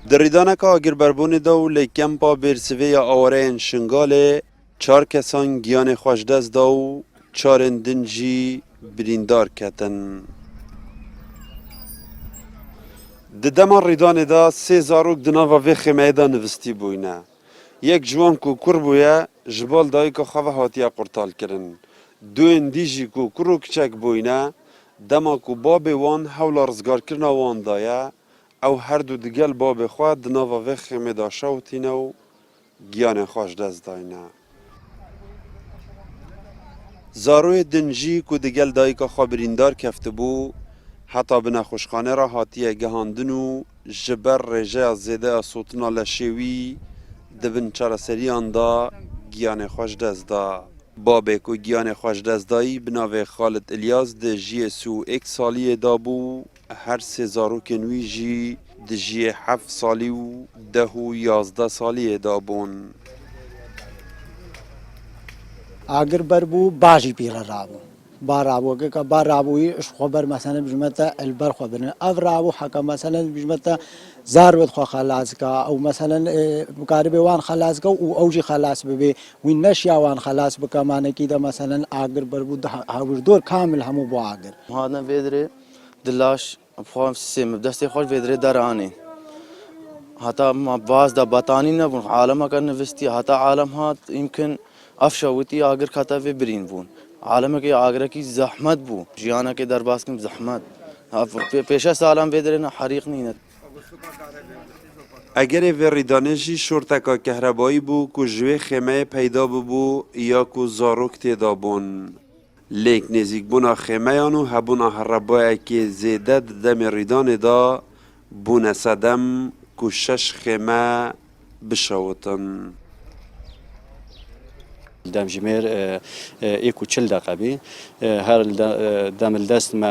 در ریدانک آگر بربون دو لیکم پا برسوی آواره شنگاله 4 کسان گیان خوش دست دو 4 دنجی بریندار کتن. دمان ریدان دا 3 زاروک دناوا وی خیمه دا نوستی بوینه. یک جوان کو کور بویا جبال دایی که خواه هاتیا قرطال کرن. دو اندیجی کو کرو کچک بوینه دما کو باب وان حول رزگار کرنا وان دایا او هر دو دگل باب خواه دناوا وی خیمه دا شوتینه و گیان خوش دست داینه. زاروی دنجی کو دگل دایی که خواه بریندار کفته بو حتی بنا خوشخانه را هاتیه گهاندن و جبر رجه زیده سوتنا لشوی دبن چراسریان دا گیان خوش دست دا. بابه کو گیان خوش دست دایی بناوه خالد الیاس ده جی سو 1 سالی دا بو هر 3 زاروک نوی جی ده جی 7 سالی و 10 و 11 سالی دا بون. اگر بربو باجی پیلا رابو بارابو که بارابوی خبر مثلا بجمتا البر خبرنا افرابو حكا مثلا بجمتا زارود خو خلاص کا او مثلا مقاربه وان خلاص کا او اوجي خلاص به وين نشيا وان خلاص بكمان كده مثلا اگر بربو دور كامل همو بو اگر هذا فيدري دلاش بخوام سيم بدستي خوش فيدري دراني حتى ما باز دا بطاني نبون عالم كان نفستي حتى عالم هات يمكن افشوتي اگر خطا في برين بون عالم کے آگرہ کی زحمت بو جیانا کے درباس کی زحمت پیشہ سالم بدرنا حریق نینت اگر وی ریدانجی شورتکا کهربایی بو که جوی خیمه پیدا بو یا که زاروک تیدا بون. لیک نزیک بونا خیمه یانو هبونا هربایی که زیده دم ریدان دا بونه صدم که 6 خیمه بشوتن. دم جمیر ایکو 40 دقیقه هر دم الدست ما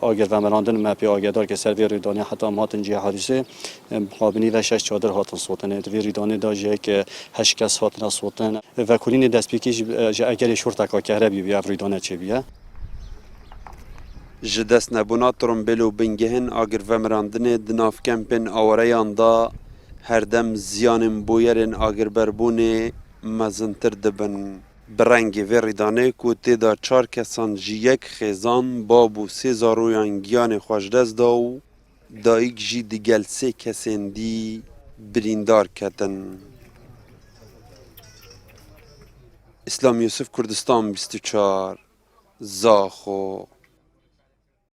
آگر و مراندن ما پی آگردار که سر وی ریدانی حتی ماتن جه حادثه مقابنی و 6 چادر هاتن صوتن وی ریدانی دا جه که 8 کس هاتن صوتن و کلین دست پیکیش جه اگر شورتکا کهربی بیا ریدانه چه بیا جدست نبونا ترمبیلو بنگهن آگر و مراندن دناف کمپن آوریان دا هر دم زیانم بویرن آگر بربونه مزنتر دبن. برنگ و ریدانه کو تیدا 4 کسان جی 1 خیزان بابو 3 زارویان گیان خوش دست داو دایک جی دیگل 3 کسین دی بریندار کتن. اسلام یوسف کردستان 24 زاخو